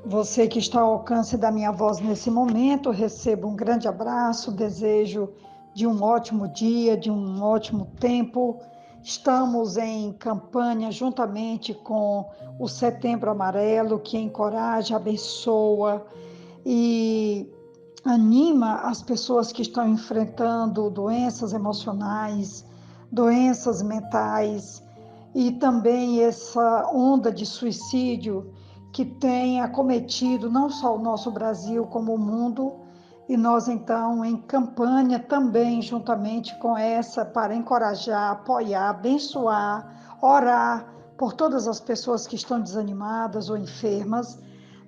Você que está ao alcance da minha voz nesse momento, receba um grande abraço, desejo de um ótimo dia, de um ótimo tempo. Estamos em campanha juntamente com o Setembro Amarelo, que encoraja, abençoa e anima as pessoas que estão enfrentando doenças emocionais, doenças mentais e também essa onda de suicídio que tem acometido não só o nosso Brasil, como o mundo. E nós, então, em campanha também, juntamente com essa, para encorajar, apoiar, abençoar, orar por todas as pessoas que estão desanimadas ou enfermas.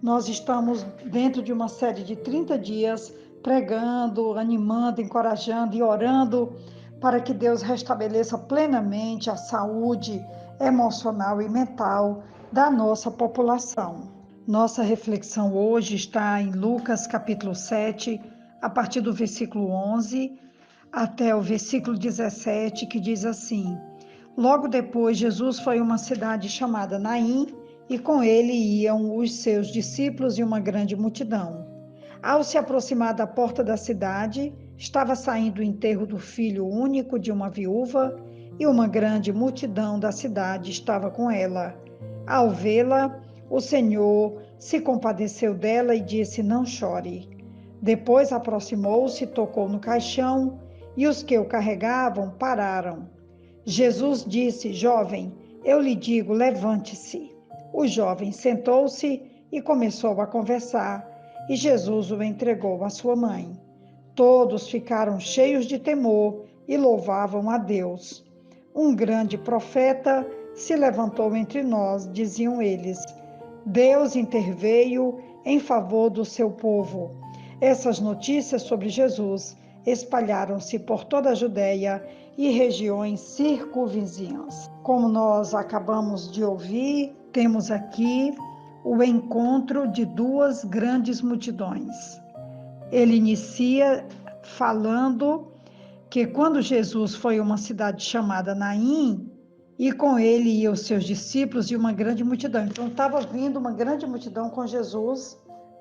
Nós estamos dentro de uma série de 30 dias pregando, animando, encorajando e orando para que Deus restabeleça plenamente a saúde emocional e mental da nossa população. Nossa reflexão hoje está em Lucas capítulo 7, a partir do versículo 11 até o versículo 17, que diz assim: Logo depois, Jesus foi a uma cidade chamada Naim, e com ele iam os seus discípulos e uma grande multidão. Ao se aproximar da porta da cidade, estava saindo o enterro do filho único de uma viúva, e uma grande multidão da cidade estava com ela. Ao vê-la, o Senhor se compadeceu dela e disse: Não chore. Depois aproximou-se, tocou no caixão, e os que o carregavam pararam. Jesus disse: Jovem, eu lhe digo, levante-se. O jovem sentou-se e começou a conversar, e Jesus o entregou à sua mãe. Todos ficaram cheios de temor e louvavam a Deus. Um grande profeta se levantou entre nós, diziam eles. Deus interveio em favor do seu povo. Essas notícias sobre Jesus espalharam-se por toda a Judéia e regiões circunvizinhas. Como nós acabamos de ouvir, temos aqui o encontro de duas grandes multidões. Ele inicia falando que quando Jesus foi a uma cidade chamada Naim, e com ele e os seus discípulos e uma grande multidão. Então estava vindo uma grande multidão com Jesus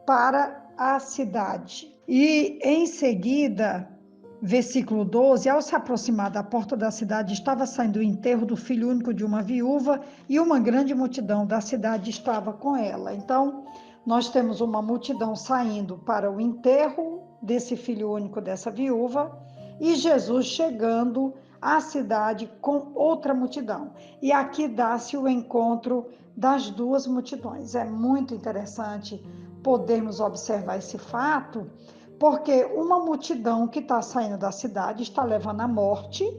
para a cidade. E em seguida, versículo 12, ao se aproximar da porta da cidade, estava saindo o enterro do filho único de uma viúva, e uma grande multidão da cidade estava com ela. Então, nós temos uma multidão saindo para o enterro desse filho único dessa viúva, e Jesus chegando à cidade com outra multidão. E aqui dá-se o encontro das duas multidões. É muito interessante podermos observar esse fato, porque uma multidão que está saindo da cidade está levando a morte,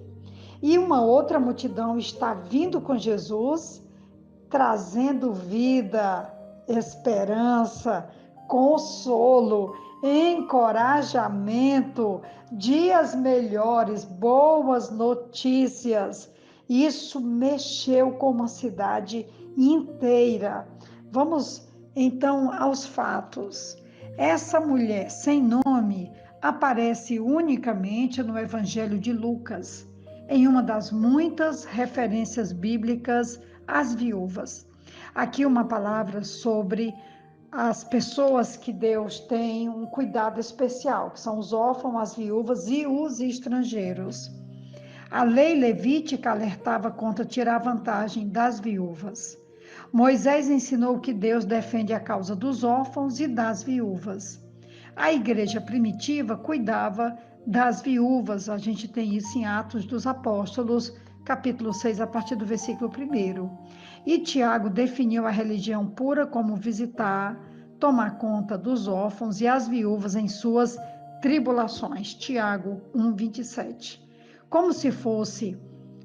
e uma outra multidão está vindo com Jesus, trazendo vida, esperança, consolo, encorajamento, dias melhores, boas notícias. Isso mexeu com uma cidade inteira. Vamos então aos fatos. Essa mulher sem nome aparece unicamente no Evangelho de Lucas, em uma das muitas referências bíblicas às viúvas. Aqui uma palavra sobre as pessoas que Deus tem um cuidado especial, que são os órfãos, as viúvas e os estrangeiros. A lei levítica alertava contra tirar vantagem das viúvas. Moisés ensinou que Deus defende a causa dos órfãos e das viúvas. A igreja primitiva cuidava das viúvas, a gente tem isso em Atos dos Apóstolos, capítulo 6, a partir do versículo 1. E Tiago definiu a religião pura como visitar, tomar conta dos órfãos e as viúvas em suas tribulações. Tiago 1:27. Como se fosse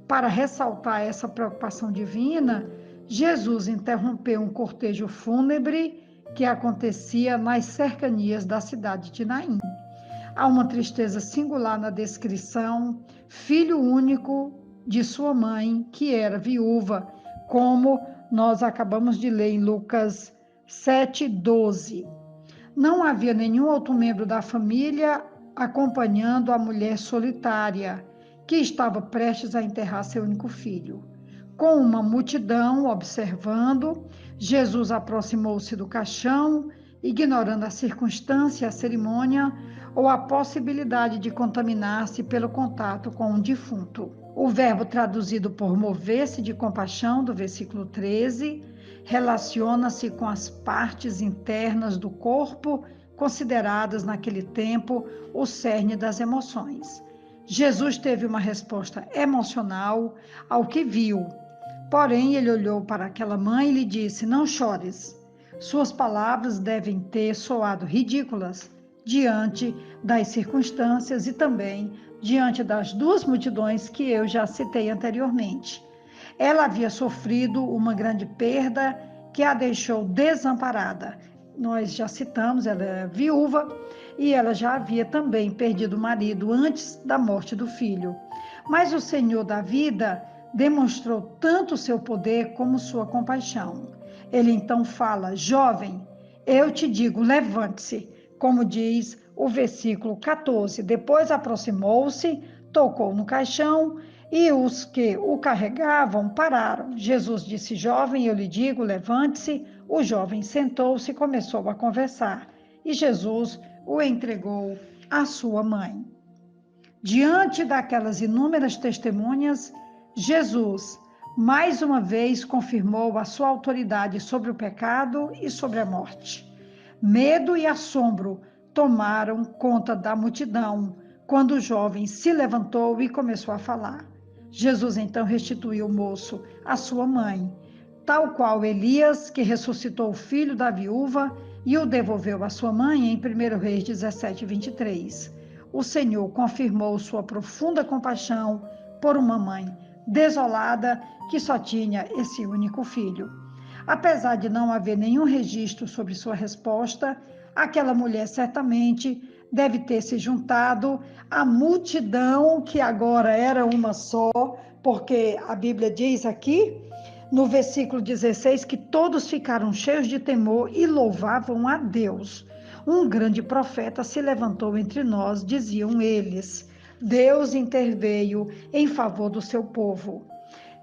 para ressaltar essa preocupação divina, Jesus interrompeu um cortejo fúnebre que acontecia nas cercanias da cidade de Naim. Há uma tristeza singular na descrição, filho único de sua mãe, que era viúva, como nós acabamos de ler em Lucas 7:12. Não havia nenhum outro membro da família acompanhando a mulher solitária, que estava prestes a enterrar seu único filho. Com uma multidão observando, Jesus aproximou-se do caixão ignorando a circunstância, a cerimônia ou a possibilidade de contaminar-se pelo contato com um defunto. O verbo traduzido por mover-se de compaixão, do versículo 13, relaciona-se com as partes internas do corpo, consideradas naquele tempo o cerne das emoções. Jesus teve uma resposta emocional ao que viu. Porém, ele olhou para aquela mãe e lhe disse: "Não chores." Suas palavras devem ter soado ridículas diante das circunstâncias e também diante das duas multidões que eu já citei anteriormente. Ela havia sofrido uma grande perda que a deixou desamparada. Nós já citamos, ela é viúva e ela já havia também perdido o marido antes da morte do filho. Mas o Senhor da vida demonstrou tanto seu poder como sua compaixão. Ele então fala: "Jovem, eu te digo, levante-se", como diz o versículo 14. Depois aproximou-se, tocou no caixão e os que o carregavam pararam. Jesus disse: "Jovem, eu lhe digo, levante-se." O jovem sentou-se e começou a conversar. E Jesus o entregou à sua mãe. Diante daquelas inúmeras testemunhas, Jesus, mais uma vez, confirmou a sua autoridade sobre o pecado e sobre a morte. Medo e assombro tomaram conta da multidão quando o jovem se levantou e começou a falar. Jesus então restituiu o moço à sua mãe, tal qual Elias, que ressuscitou o filho da viúva e o devolveu à sua mãe em 1 Reis 17, 23. O Senhor confirmou sua profunda compaixão por uma mãe desolada que só tinha esse único filho. Apesar de não haver nenhum registro sobre sua resposta, aquela mulher certamente deve ter se juntado à multidão, que agora era uma só, porque a Bíblia diz aqui, no versículo 16, que todos ficaram cheios de temor e louvavam a Deus. Um grande profeta se levantou entre nós, diziam eles. Deus interveio em favor do seu povo.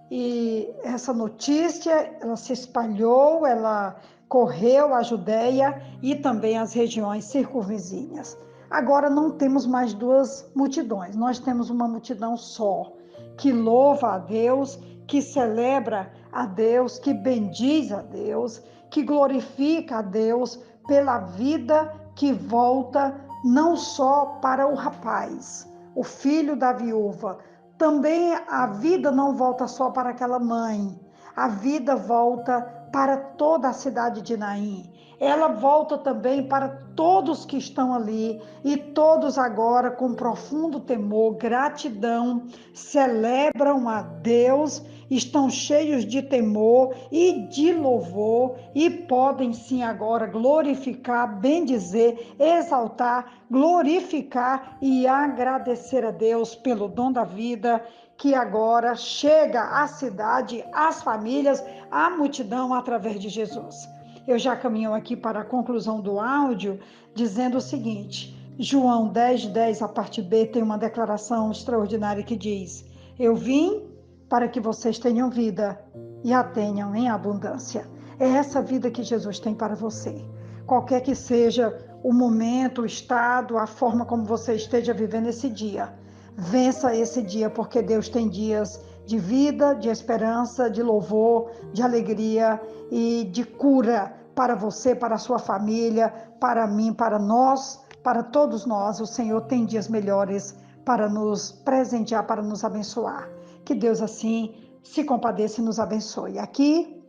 E essa notícia, ela se espalhou, ela correu a Judéia e também as regiões circunvizinhas. Agora não temos mais duas multidões, nós temos uma multidão só, que louva a Deus, que celebra a Deus, que bendiz a Deus, que glorifica a Deus pela vida que volta não só para o rapaz, o filho da viúva. Também a vida não volta só para aquela mãe, a vida volta para toda a cidade de Naim. Ela volta também para todos que estão ali e todos agora com profundo temor, gratidão, celebram a Deus, estão cheios de temor e de louvor e podem sim agora glorificar, bendizer, exaltar, glorificar e agradecer a Deus pelo dom da vida que agora chega à cidade, às famílias, à multidão através de Jesus. Eu já caminho aqui para a conclusão do áudio, dizendo o seguinte: João 10:10, a parte B, tem uma declaração extraordinária que diz: "Eu vim para que vocês tenham vida e a tenham em abundância." É essa vida que Jesus tem para você. Qualquer que seja o momento, o estado, a forma como você esteja vivendo esse dia, vença esse dia, porque Deus tem dias de vida, de esperança, de louvor, de alegria e de cura para você, para a sua família, para mim, para nós, para todos nós. O Senhor tem dias melhores para nos presentear, para nos abençoar. Que Deus assim se compadeça e nos abençoe. Aqui,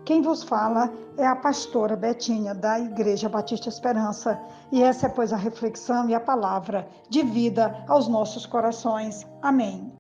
quem vos fala é a pastora Betinha, da Igreja Batista Esperança. E essa é, pois, a reflexão e a palavra de vida aos nossos corações. Amém.